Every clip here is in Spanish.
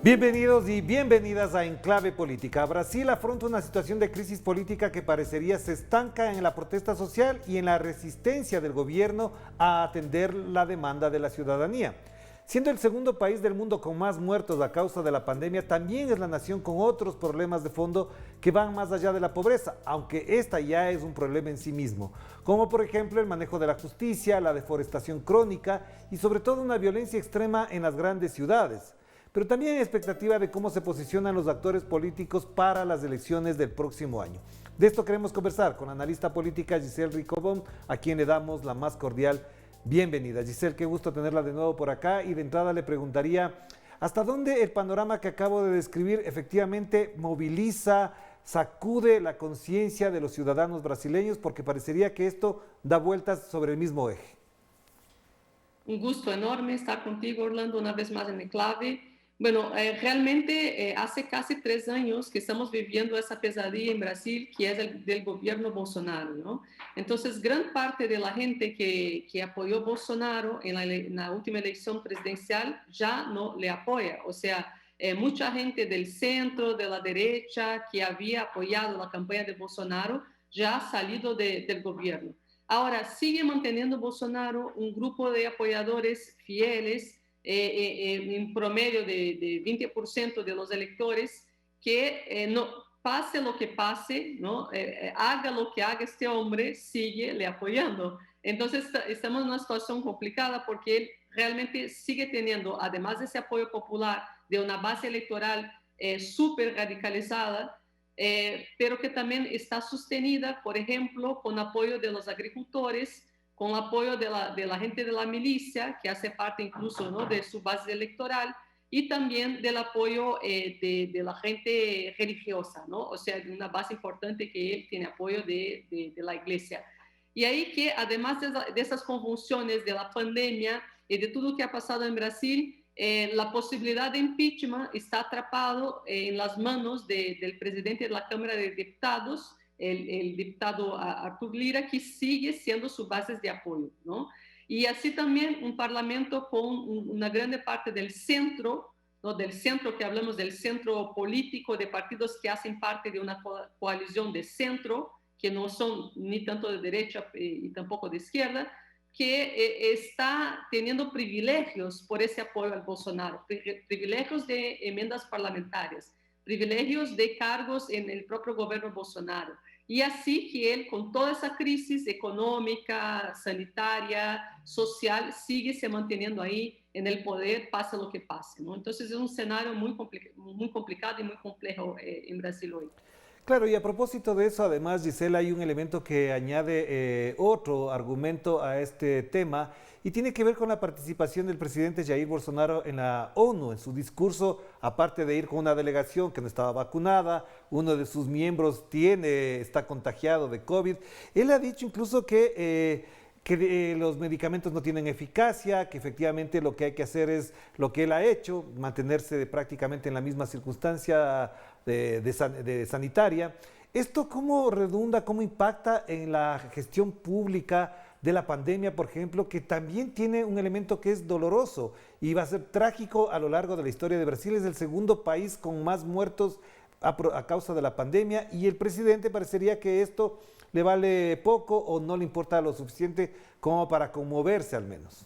Bienvenidos y bienvenidas a Enclave Política. Brasil afronta una situación de crisis política que parecería se estanca en la protesta social y en la resistencia del gobierno a atender la demanda de la ciudadanía. Siendo el segundo país del mundo con más muertos a causa de la pandemia, también es la nación con otros problemas de fondo que van más allá de la pobreza, aunque esta ya es un problema en sí mismo, como por ejemplo el manejo de la justicia, la deforestación crónica y sobre todo una violencia extrema en las grandes ciudades. Pero también hay expectativa de cómo se posicionan los actores políticos para las elecciones del próximo año. De esto queremos conversar con la analista política Giselle Ricobón, a quien le damos la más cordial bienvenida. Giselle, qué gusto tenerla de nuevo por acá y de entrada le preguntaría, ¿hasta dónde el panorama que acabo de describir efectivamente moviliza, sacude la conciencia de los ciudadanos brasileños? Porque parecería que esto da vueltas sobre el mismo eje. Un gusto enorme estar contigo, Orlando, una vez más en Enclave. Bueno, realmente hace casi 3 años que estamos viviendo esa pesadilla en Brasil, que es el del gobierno Bolsonaro, ¿no? Entonces, gran parte de la gente que apoyó Bolsonaro en la última elección presidencial ya no le apoya. O sea, mucha gente del centro, de la derecha, que había apoyado la campaña de Bolsonaro, ya ha salido del gobierno. Ahora, sigue manteniendo Bolsonaro un grupo de apoyadores fieles, en promedio de 20% de los electores, que no pase lo que pase, ¿no? Haga lo que haga este hombre, sigue le apoyando. Entonces, estamos en una situación complicada porque él realmente sigue teniendo, además de ese apoyo popular, de una base electoral súper radicalizada, pero que también está sostenida, por ejemplo, con apoyo de los agricultores, con apoyo de la gente de la milicia, que hace parte incluso, ¿no?, de su base electoral, y también del apoyo de la gente religiosa, ¿no? O sea, de una base importante que él tiene apoyo de la iglesia. Y ahí que, además de esas convulsiones de la pandemia y de todo lo que ha pasado en Brasil, la posibilidad de impeachment está atrapado en las manos del presidente de la Cámara de Diputados, el diputado Arthur Lira, que sigue siendo su base de apoyo, ¿no? Y así también un parlamento con una grande parte del centro, ¿no?, del centro, que hablamos del centro político, de partidos que hacen parte de una coalición de centro, que no son ni tanto de derecha y tampoco de izquierda, que está teniendo privilegios por ese apoyo al Bolsonaro, privilegios de enmiendas parlamentarias, privilegios de cargos en el propio gobierno Bolsonaro. Y así que él, con toda esa crisis económica, sanitaria, social, sigue se manteniendo ahí en el poder, pase lo que pase, ¿no? Entonces es un escenario muy complicado y muy complejo en Brasil hoy. Claro, y a propósito de eso, además, Gisela, hay un elemento que añade otro argumento a este tema y tiene que ver con la participación del presidente Jair Bolsonaro en la ONU. En su discurso, aparte de ir con una delegación que no estaba vacunada, uno de sus miembros está contagiado de COVID, él ha dicho incluso que los medicamentos no tienen eficacia, que efectivamente lo que hay que hacer es lo que él ha hecho, mantenerse prácticamente en la misma circunstancia de sanitaria. ¿Esto cómo redunda, cómo impacta en la gestión pública de la pandemia, por ejemplo, que también tiene un elemento que es doloroso y va a ser trágico a lo largo de la historia de Brasil? Es el segundo país con más muertos a causa de la pandemia y el presidente parecería que esto le vale poco o no le importa lo suficiente como para conmoverse al menos.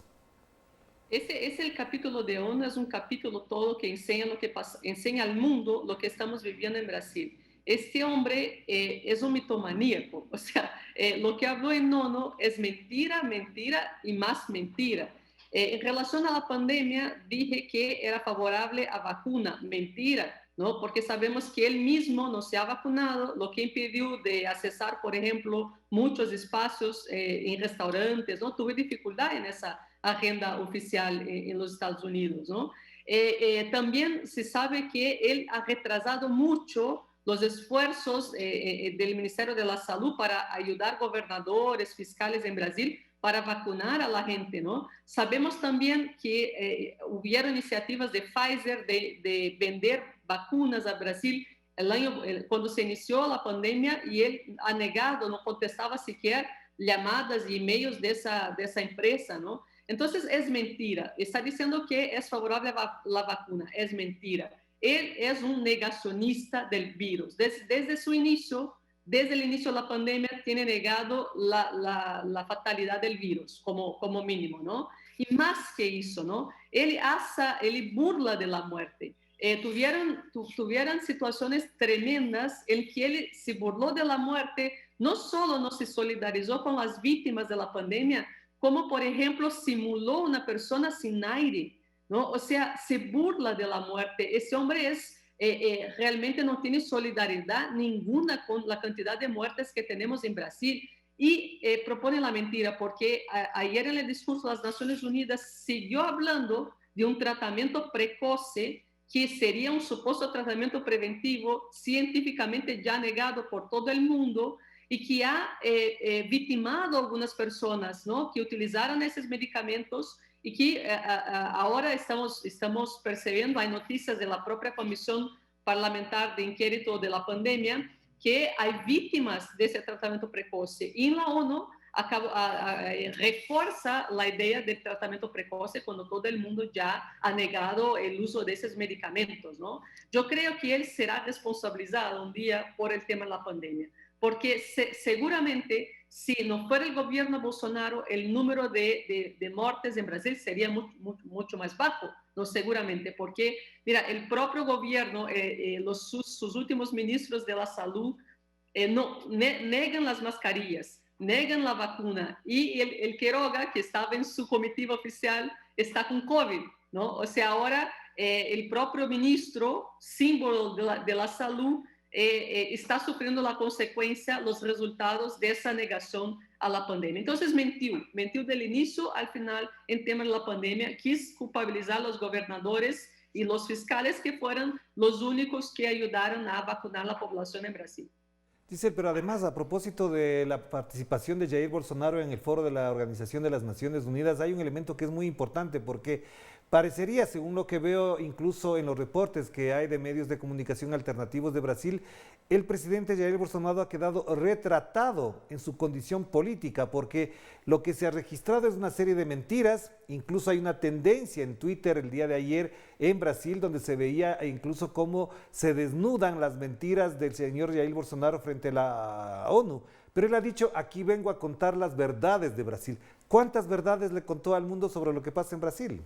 Ese es el capítulo de ONU, es un capítulo todo que enseña lo que pasa, enseña al mundo lo que estamos viviendo en Brasil. Este hombre es un mitomaníaco, o sea, lo que habló en ONU es mentira, mentira y más mentira. En relación a la pandemia, dije que era favorable a vacuna, mentira, ¿no? Porque sabemos que él mismo no se ha vacunado, lo que impidió de accesar, por ejemplo, muchos espacios en restaurantes, ¿no? Tuve dificultad en esa agenda oficial en los Estados Unidos, ¿no? También se sabe que él ha retrasado mucho los esfuerzos del Ministerio de la Salud para ayudar gobernadores, fiscales en Brasil para vacunar a la gente, ¿no? Sabemos también que hubieron iniciativas de Pfizer de vender vacunas a Brasil cuando se inició la pandemia, y él ha negado, no contestaba siquiera llamadas y emails de esa empresa, ¿no? Entonces es mentira. Está diciendo que es favorable a la vacuna, es mentira. él es un negacionista del virus. Desde su inicio, desde el inicio de la pandemia, tiene negado la fatalidad del virus como mínimo, ¿no? Y más que eso, ¿no? Él burla de la muerte. Tuvieron situaciones tremendas en que él se burló de la muerte, no solo no se solidarizó con las víctimas de la pandemia, como por ejemplo simuló una persona sin aire, ¿no? O sea, se burla de la muerte. Ese hombre realmente no tiene solidaridad ninguna con la cantidad de muertes que tenemos en Brasil y propone la mentira, porque ayer en el discurso de las Naciones Unidas siguió hablando de un tratamiento precoce que sería un supuesto tratamiento preventivo científicamente ya negado por todo el mundo y que ha victimado a algunas personas, ¿no? Que utilizaron esos medicamentos y que ahora estamos percibiendo, hay noticias de la propia Comisión Parlamentar de Inquérito de la Pandemia, que hay víctimas de ese tratamiento precoce. Y en la ONU refuerza la idea del tratamiento precoce cuando todo el mundo ya ha negado el uso de esos medicamentos, ¿no? Yo creo que él será responsabilizado un día por el tema de la pandemia, porque seguramente si no fuera el gobierno Bolsonaro, el número de muertes en Brasil sería mucho más bajo, ¿no? Seguramente, porque, mira, el propio gobierno, sus últimos ministros de la salud negan las mascarillas, negan la vacuna, y el Queiroga, que estaba en su comitiva oficial, está con COVID, ¿no? O sea, ahora el propio ministro, símbolo de la salud, está sufriendo la consecuencia, los resultados de esa negación a la pandemia. Entonces mentiu del inicio al final en tema de la pandemia, quis culpabilizar a los gobernadores y los fiscales que fueron los únicos que ayudaron a vacunar a la población en Brasil. Dice, pero además, a propósito de la participación de Jair Bolsonaro en el foro de la Organización de las Naciones Unidas, hay un elemento que es muy importante porque parecería, según lo que veo incluso en los reportes que hay de medios de comunicación alternativos de Brasil, el presidente Jair Bolsonaro ha quedado retratado en su condición política porque lo que se ha registrado es una serie de mentiras, incluso hay una tendencia en Twitter el día de ayer en Brasil donde se veía incluso cómo se desnudan las mentiras del señor Jair Bolsonaro frente a la ONU. Pero él ha dicho, aquí vengo a contar las verdades de Brasil. ¿Cuántas verdades le contó al mundo sobre lo que pasa en Brasil?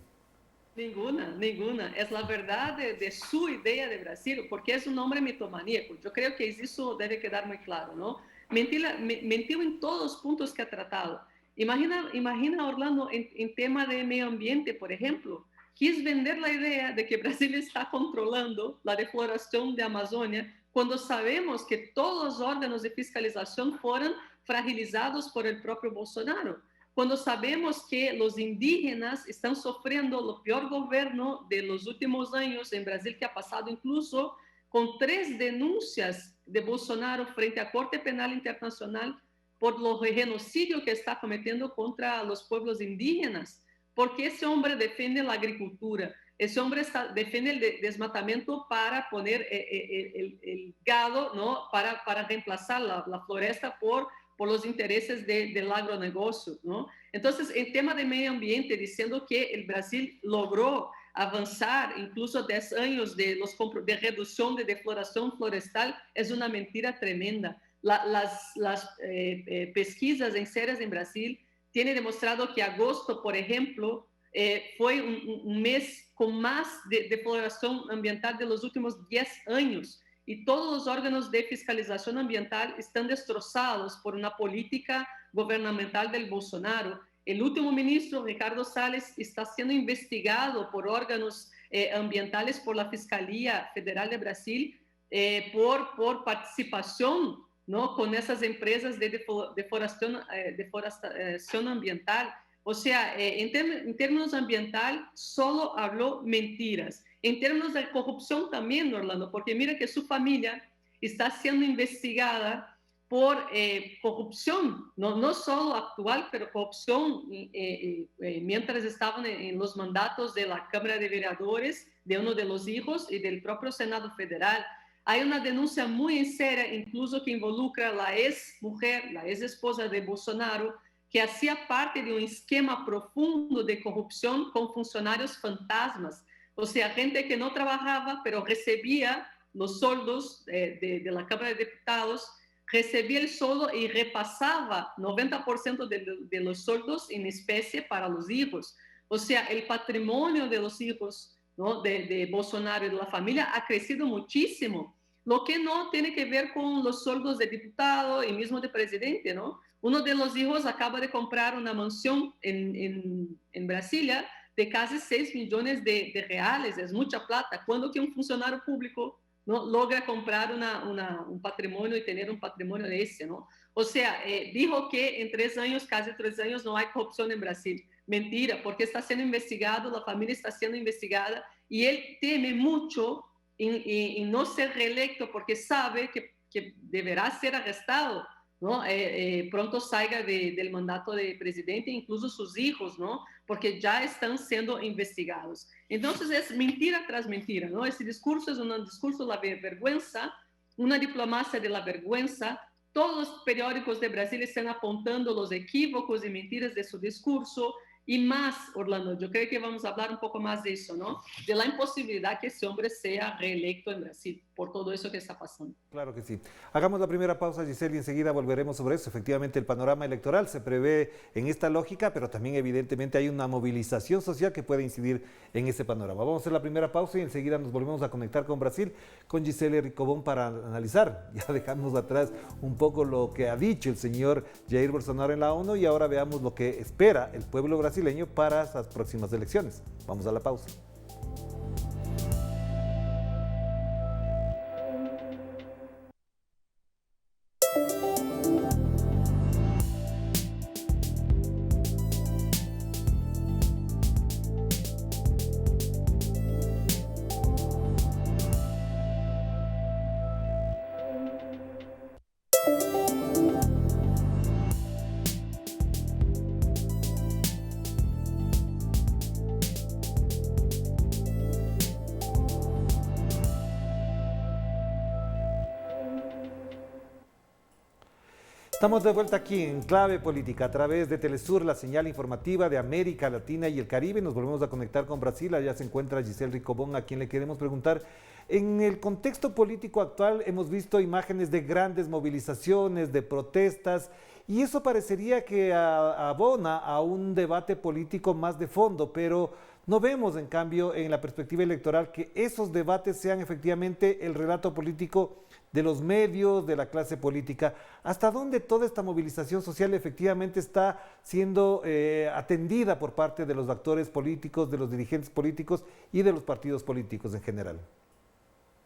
Ninguna. Es la verdad de su idea de Brasil, porque es un hombre mitomaníaco. Yo creo que eso debe quedar muy claro, ¿no? Mentiu en todos los puntos que ha tratado. Imagina Orlando, en tema de medio ambiente, por ejemplo, quis vender la idea de que Brasil está controlando la deforestación de Amazonia, cuando sabemos que todos los órganos de fiscalización fueron fragilizados por el propio Bolsonaro. Cuando sabemos que los indígenas están sufriendo lo peor gobierno de los últimos años en Brasil, que ha pasado incluso con 3 denuncias de Bolsonaro frente a Corte Penal Internacional por lo genocidio que está cometiendo contra los pueblos indígenas, porque ese hombre defiende la agricultura, ese hombre defiende el desmatamiento para poner el gado, ¿no? Para reemplazar la floresta por los intereses del agronegocio, ¿no? Entonces, en tema de medio ambiente, diciendo que el Brasil logró avanzar incluso 10 años de reducción de defloración florestal, es una mentira tremenda. Las pesquisas en serias en Brasil tienen demostrado que agosto, por ejemplo, fue un mes con más defloración ambiental de los últimos 10 años. Y todos los órganos de fiscalización ambiental están destrozados por una política gubernamental del Bolsonaro. El último ministro, Ricardo Salles, está siendo investigado por órganos ambientales por la Fiscalía Federal de Brasil por participación, ¿no? Con esas empresas de deforestación ambiental. O sea, en términos ambiental, solo habló mentiras. En términos de corrupción también, Orlando, porque mira que su familia está siendo investigada por corrupción, no solo actual, pero corrupción mientras estaban en los mandatos de la Cámara de Vereadores, de uno de los hijos y del propio Senado Federal. Hay una denuncia muy seria, incluso que involucra a la ex mujer, la ex esposa de Bolsonaro, que hacía parte de un esquema profundo de corrupción con funcionarios fantasmas. O sea, gente que no trabajaba, pero recibía los sueldos de la Cámara de Diputados, recibía el sueldo y repasaba 90% de los sueldos en especie para los hijos. O sea, el patrimonio de los hijos, ¿no?, de Bolsonaro y de la familia ha crecido muchísimo, lo que no tiene que ver con los sueldos de diputado y mismo de presidente, ¿no? Uno de los hijos acaba de comprar una mansión en Brasilia de casi 6 millones de reales, es mucha plata. Cuando que un funcionario público, ¿no?, logra comprar un patrimonio y tener un patrimonio de ese, ¿no? O sea, dijo que en 3 años, casi 3 años, no hay corrupción en Brasil. Mentira, porque está siendo investigado, la familia está siendo investigada y él teme mucho en no ser reelecto porque sabe que deberá ser arrestado, ¿no? Pronto salga del mandato de presidente, incluso sus hijos, ¿no? Porque ya están siendo investigados. Entonces es mentira tras mentira, ¿no? Ese discurso es un discurso de la vergüenza, una diplomacia de la vergüenza. Todos los periódicos de Brasil están apuntando los equívocos y mentiras de su discurso. Y más, Orlando, yo creo que vamos a hablar un poco más de eso, ¿no? De la imposibilidad que ese hombre sea reelecto en Brasil por todo eso que está pasando. Claro que sí. Hagamos la primera pausa, Giselle, y enseguida volveremos sobre eso. Efectivamente, el panorama electoral se prevé en esta lógica, pero también evidentemente hay una movilización social que puede incidir en ese panorama. Vamos a hacer la primera pausa y enseguida nos volvemos a conectar con Brasil, con Giselle Ricobón para analizar. Ya dejamos atrás un poco lo que ha dicho el señor Jair Bolsonaro en la ONU y ahora veamos lo que espera el pueblo brasileño para las próximas elecciones. Vamos a la pausa. Estamos de vuelta aquí en Clave Política a través de Telesur, la señal informativa de América Latina y el Caribe. Nos volvemos a conectar con Brasil. Allá se encuentra Giselle Ricobón, a quien le queremos preguntar. En el contexto político actual hemos visto imágenes de grandes movilizaciones, de protestas, y eso parecería que abona a un debate político más de fondo, pero no vemos, en cambio, en la perspectiva electoral que esos debates sean efectivamente el relato político de los medios, de la clase política. ¿Hasta dónde toda esta movilización social efectivamente está siendo atendida por parte de los actores políticos, de los dirigentes políticos y de los partidos políticos en general?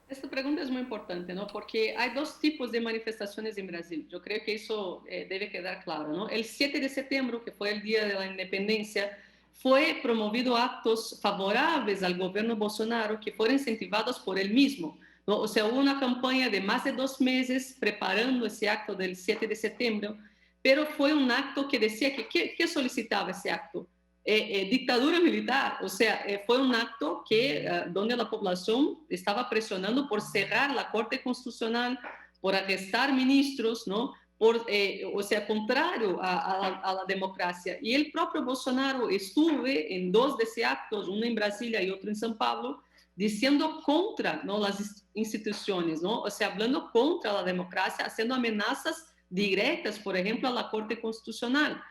Esta pregunta es muy importante, ¿no? Porque hay dos tipos de manifestaciones en Brasil. Yo creo que eso debe quedar claro, ¿no? El 7 de septiembre, que fue el Día de la Independencia, fue promovido actos favorables al gobierno Bolsonaro que fueron incentivados por él mismo, ¿no? O sea, hubo una campaña de más de 2 meses preparando ese acto del 7 de septiembre, pero fue un acto que decía que ¿qué solicitaba ese acto? Dictadura militar, o sea, fue un acto que, donde la población estaba presionando por cerrar la Corte Constitucional, por arrestar ministros, ¿no? O sea, contrario a la democracia. Y el propio Bolsonaro estuvo en 2 de esos actos, uno en Brasilia y otro en São Paulo, diciendo contra, ¿no?, las instituciones, ¿no? O sea, hablando contra la democracia, haciendo amenazas directas, por ejemplo, a la Corte Constitucional.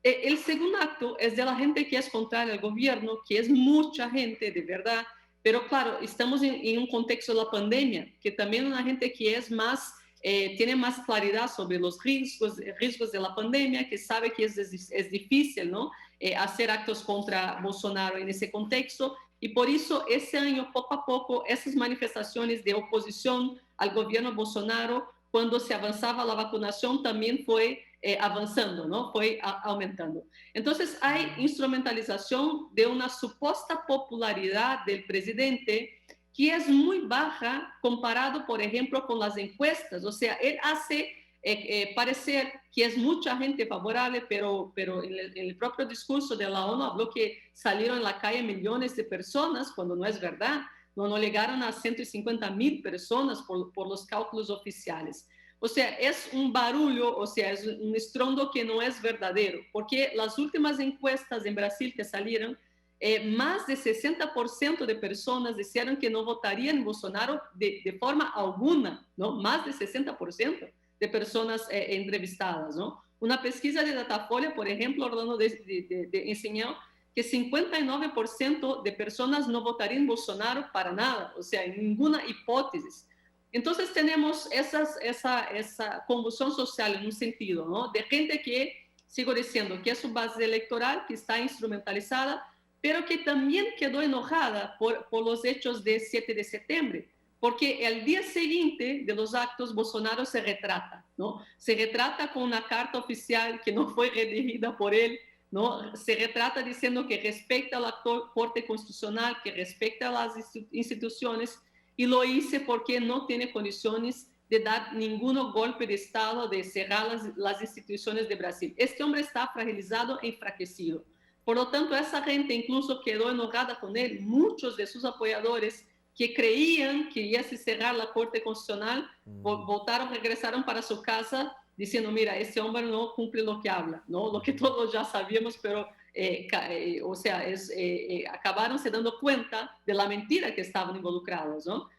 El segundo acto es de la gente que es contraria al gobierno, que es mucha gente, de verdad, pero claro, estamos en un contexto de la pandemia, que también una gente que es más, tiene más claridad sobre los riesgos de la pandemia, que sabe que es difícil, ¿no?, hacer actos contra Bolsonaro en ese contexto, y por eso ese año, poco a poco, esas manifestaciones de oposición al gobierno Bolsonaro, cuando se avanzaba la vacunación, también fue avanzando, ¿no? Fue aumentando. Entonces, hay instrumentalización de una supuesta popularidad del presidente que es muy baja comparado, por ejemplo, con las encuestas. O sea, él hace parecer que es mucha gente favorable, pero en el propio discurso de la ONU habló que salieron en la calle millones de personas, cuando no es verdad. No llegaron a 150.000 personas por los cálculos oficiales. O sea, es un barullo, o sea, es un estrondo que no es verdadero, porque las últimas encuestas en Brasil que salieron más de 60% de personas dijeron que no votarían Bolsonaro de forma alguna, ¿no? Más de 60% de personas entrevistadas, ¿no? Una pesquisa de Datafolha, por ejemplo, Orlando enseñó que 59% de personas no votarían Bolsonaro para nada, o sea, en ninguna hipótesis. Entonces tenemos esa convulsión social en un sentido, ¿no? De gente que, sigo diciendo, que es su base electoral, que está instrumentalizada, pero que también quedó enojada por los hechos de 7 de septiembre, porque el día siguiente de los actos Bolsonaro se retrata, ¿no? Se retrata con una carta oficial que no fue redigida por él, ¿no? Se retrata diciendo que respecta a la Corte Constitucional, que respecta a las instituciones, y lo hice porque no tiene condiciones de dar ningún golpe de Estado, de cerrar las instituciones de Brasil. Este hombre está fragilizado e enfraquecido. Por lo tanto, esa gente incluso quedó enojada con él. Muchos de sus apoyadores que creían que iba a cerrar la Corte Constitucional, votaron, regresaron para su casa diciendo, mira, este hombre no cumple lo que habla, ¿no? Lo que todos ya sabíamos, pero o sea, acabaron se dando cuenta de la mentira que estaban involucrados, ¿no?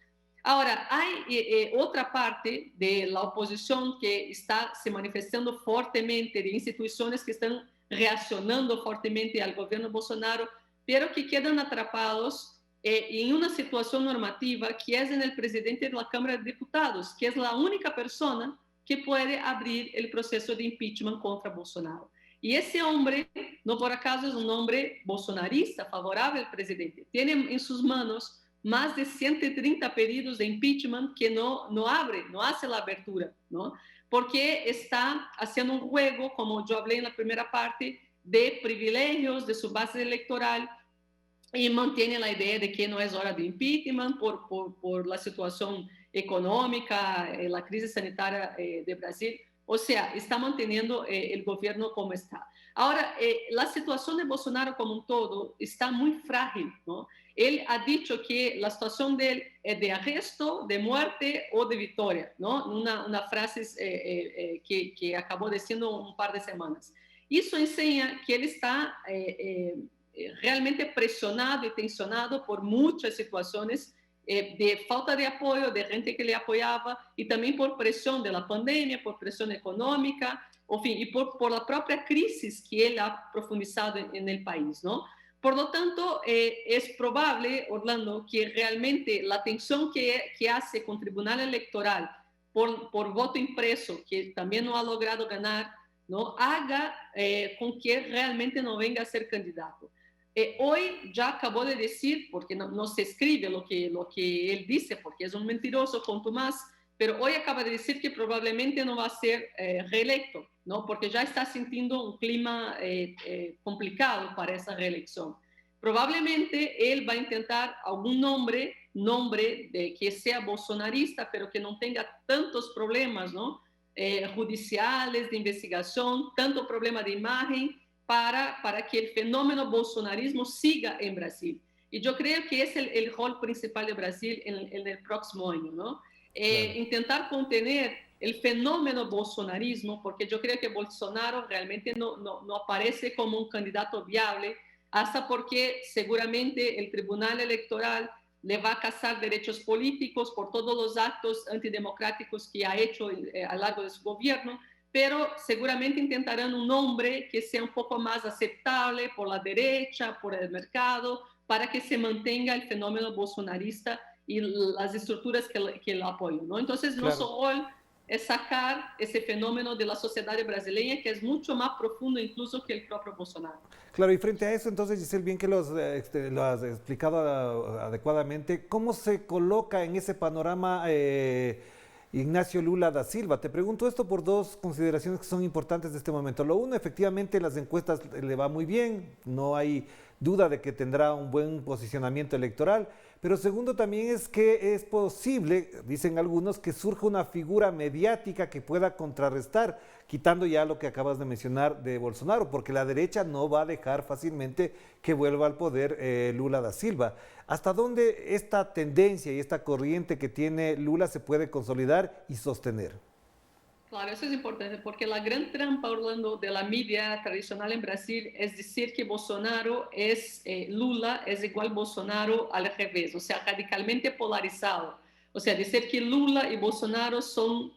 Ahora, hay otra parte de la oposición que está se manifestando fuertemente, de instituciones que están reaccionando fuertemente al gobierno Bolsonaro, pero que quedan atrapados en una situación normativa que es en el presidente de la Cámara de Diputados, que es la única persona que puede abrir el proceso de impeachment contra Bolsonaro. Y ese hombre, no por acaso, es un hombre bolsonarista, favorable al presidente. Tiene en sus manos más de 130 pedidos de impeachment que no abre, no hace la abertura, ¿no? Porque está haciendo un juego, como yo hablé en la primera parte, de privilegios de su base electoral y mantiene la idea de que no es hora de impeachment por la situación económica, la crisis sanitaria de Brasil. O sea, está manteniendo el gobierno como está. Ahora, la situación de Bolsonaro como un todo está muy frágil, ¿no? Él ha dicho que la situación de él es de arresto, de muerte o de victoria, ¿no? Una frase que acabó diciendo un par de semanas. Eso enseña que él está realmente presionado y tensionado por muchas situaciones de falta de apoyo, de gente que le apoyaba, y también por presión de la pandemia, por presión económica, en fin, y por la propia crisis que él ha profundizado en el país, ¿no? Por lo tanto, es probable, Orlando, que realmente la tensión que hace con el Tribunal Electoral por voto impreso, que también no ha logrado ganar, ¿no? Haga con que realmente no venga a ser candidato. Hoy ya acabó de decir, porque no se escribe lo que él dice, porque es un mentiroso contumaz, pero hoy acaba de decir que probablemente no va a ser reelecto, ¿no? Porque ya está sintiendo un clima complicado para esa reelección. Probablemente él va a intentar algún nombre que sea bolsonarista, pero que no tenga tantos problemas, ¿no? Judiciales, de investigación, tanto problema de imagen, para que el fenómeno bolsonarismo siga en Brasil. Y yo creo que es el rol principal de Brasil en el próximo año, ¿no? Claro. Intentar contener el fenómeno bolsonarismo, porque yo creo que Bolsonaro realmente no aparece como un candidato viable, hasta porque seguramente el Tribunal Electoral le va a casar derechos políticos por todos los actos antidemocráticos que ha hecho a lo largo de su gobierno, pero seguramente intentarán un nombre que sea un poco más aceptable por la derecha, por el mercado, para que se mantenga el fenómeno bolsonarista y las estructuras que lo apoyan, ¿no? Entonces, claro, nuestro rol es sacar ese fenómeno de la sociedad brasileña, que es mucho más profundo incluso que el propio Bolsonaro. Claro, y frente a eso, entonces, Giselle, bien que lo has explicado adecuadamente, ¿cómo se coloca en ese panorama Ignacio Lula da Silva? Te pregunto esto por dos consideraciones que son importantes de este momento. Lo uno, efectivamente, las encuestas le va muy bien, no hay duda de que tendrá un buen posicionamiento electoral, pero segundo también es que es posible, dicen algunos, que surja una figura mediática que pueda contrarrestar, quitando ya lo que acabas de mencionar de Bolsonaro, porque la derecha no va a dejar fácilmente que vuelva al poder Lula da Silva. ¿Hasta dónde esta tendencia y esta corriente que tiene Lula se puede consolidar y sostener? Claro, eso es importante porque la gran trampa, Orlando, de la media tradicional en Brasil es decir que Bolsonaro es Lula es igual Bolsonaro al revés, o sea, radicalmente polarizado. O sea, decir que Lula y Bolsonaro son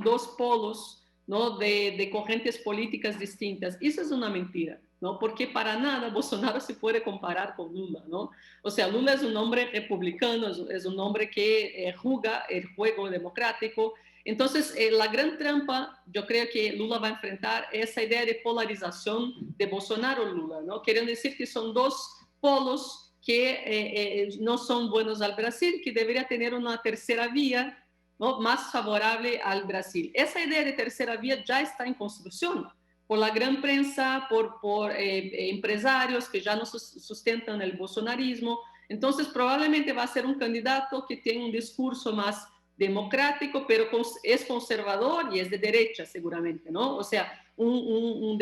dos polos, ¿no? de corrientes políticas distintas. Eso es una mentira, ¿no? Porque para nada Bolsonaro se puede comparar con Lula, ¿no? O sea, Lula es un hombre republicano, es un hombre que juega el juego democrático. Entonces, la gran trampa, yo creo que Lula va a enfrentar esa idea de polarización de Bolsonaro-Lula, ¿no? Queriendo decir que son dos polos que no son buenos al Brasil, que debería tener una tercera vía, ¿no? Más favorable al Brasil. Esa idea de tercera vía ya está en construcción por la gran prensa, por empresarios que ya no sustentan el bolsonarismo. Entonces, probablemente va a ser un candidato que tenga un discurso más democrático, pero es conservador y es de derecha seguramente, ¿no? O sea, un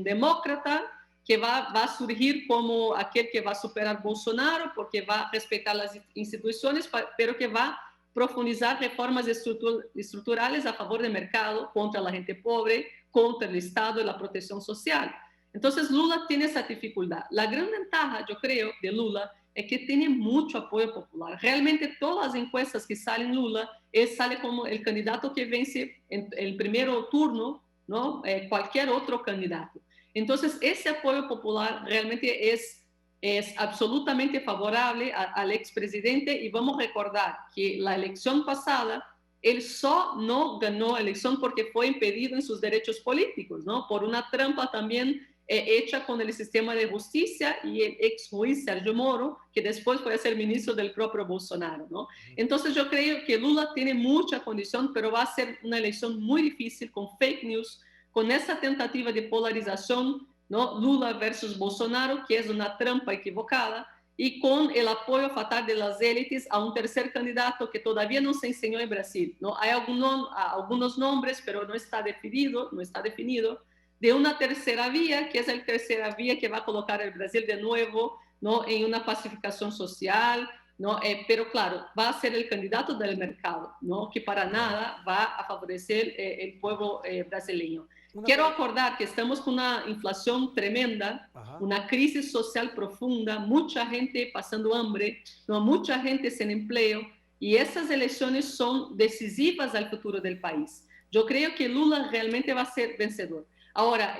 demócrata que va a surgir como aquel que va a superar Bolsonaro porque va a respetar las instituciones, pero que va a profundizar reformas estructurales a favor del mercado, contra la gente pobre, contra el Estado y la protección social. Entonces Lula tiene esa dificultad. La gran ventaja, yo creo, de Lula es que tiene mucho apoyo popular. Realmente todas las encuestas que salen Lula, él sale como el candidato que vence en el primer turno, ¿no? Cualquier otro candidato. Entonces ese apoyo popular realmente es absolutamente favorable al expresidente y vamos a recordar que la elección pasada él solo no ganó la elección porque fue impedido en sus derechos políticos, ¿no? Por una trampa también hecha con el sistema de justicia y el ex juez Sergio Moro, que después fue a ser ministro del propio Bolsonaro, ¿no? Entonces yo creo que Lula tiene mucha condición, pero va a ser una elección muy difícil con fake news, con esa tentativa de polarización, ¿no? Lula versus Bolsonaro, que es una trampa equivocada, y con el apoyo fatal de las élites a un tercer candidato que todavía no se enseñó en Brasil, ¿no? Hay algunos nombres, pero no está definido, de una tercera vía, que es la tercera vía que va a colocar el Brasil de nuevo, ¿no? En una pacificación social, ¿no? Pero claro, va a ser el candidato del mercado, ¿no? Que para nada va a favorecer el pueblo brasileño. Quiero acordar que estamos con una inflación tremenda, una crisis social profunda, mucha gente pasando hambre, ¿no? Mucha gente sin empleo, y esas elecciones son decisivas al futuro del país. Yo creo que Lula realmente va a ser vencedor. Ahora,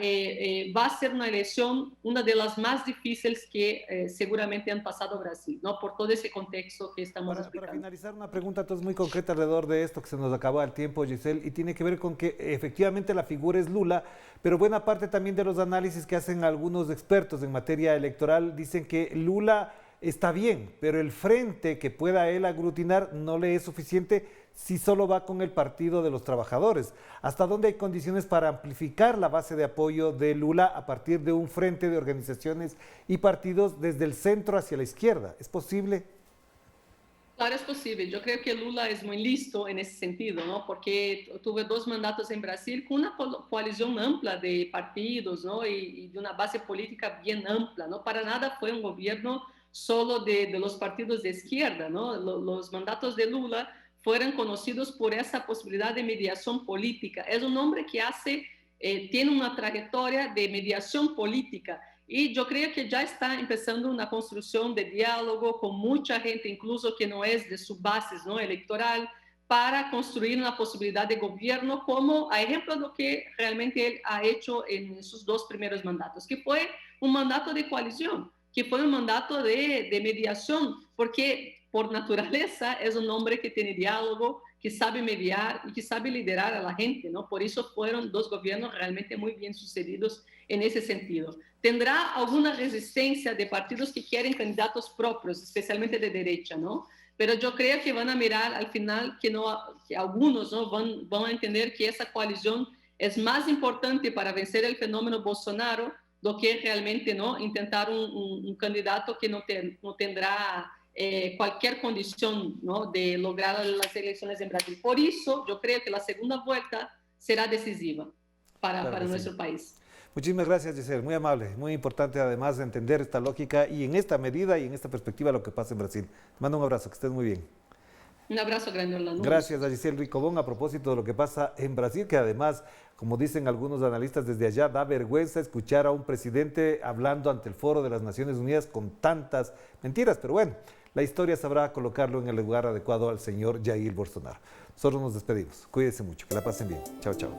va a ser una elección, una de las más difíciles que seguramente han pasado Brasil, ¿no? Por todo ese contexto que estamos explicando. Para finalizar, una pregunta entonces muy concreta alrededor de esto, que se nos acaba el tiempo, Giselle, y tiene que ver con que efectivamente la figura es Lula, pero buena parte también de los análisis que hacen algunos expertos en materia electoral dicen que Lula está bien, pero el frente que pueda él aglutinar no le es suficiente si solo va con el Partido de los Trabajadores. ¿Hasta dónde hay condiciones para amplificar la base de apoyo de Lula a partir de un frente de organizaciones y partidos desde el centro hacia la izquierda? ¿Es posible? Claro, es posible. Yo creo que Lula es muy listo en ese sentido, ¿no? Porque tuve 2 mandatos en Brasil con una coalición amplia de partidos, ¿no? Y de una base política bien amplia, ¿no? Para nada fue un gobierno solo de los partidos de izquierda, ¿no? Los mandatos de Lula fueron conocidos por esa posibilidad de mediación política. Es un hombre que tiene una trayectoria de mediación política y yo creo que ya está empezando una construcción de diálogo con mucha gente, incluso que no es de su base, ¿no? electoral, para construir una posibilidad de gobierno como a ejemplo de lo que realmente él ha hecho en sus 2 primeros mandatos, que fue un mandato de coalición, que fue un mandato de mediación, porque por naturaleza es un hombre que tiene diálogo, que sabe mediar y que sabe liderar a la gente, ¿no? Por eso fueron 2 gobiernos realmente muy bien sucedidos en ese sentido. Tendrá alguna resistencia de partidos que quieren candidatos propios, especialmente de derecha, ¿no? Pero yo creo que van a mirar al final que algunos, ¿no? van a entender que esa coalición es más importante para vencer el fenómeno Bolsonaro do que realmente, ¿no? intentar un candidato que no tendrá cualquier condición, ¿no? de lograr las elecciones en Brasil. Por eso yo creo que la segunda vuelta será decisiva para nuestro país. Muchísimas gracias, Giselle, muy amable, muy importante además de entender esta lógica y en esta medida y en esta perspectiva lo que pasa en Brasil. Te mando un abrazo, que estés muy bien. Un abrazo grande, Orlando. Gracias a Giselle Ricobón a propósito de lo que pasa en Brasil, que además, como dicen algunos analistas desde allá, da vergüenza escuchar a un presidente hablando ante el Foro de las Naciones Unidas con tantas mentiras, pero bueno, la historia sabrá colocarlo en el lugar adecuado al señor Jair Bolsonaro. Nosotros nos despedimos. Cuídense mucho, que la pasen bien. Chao, chao.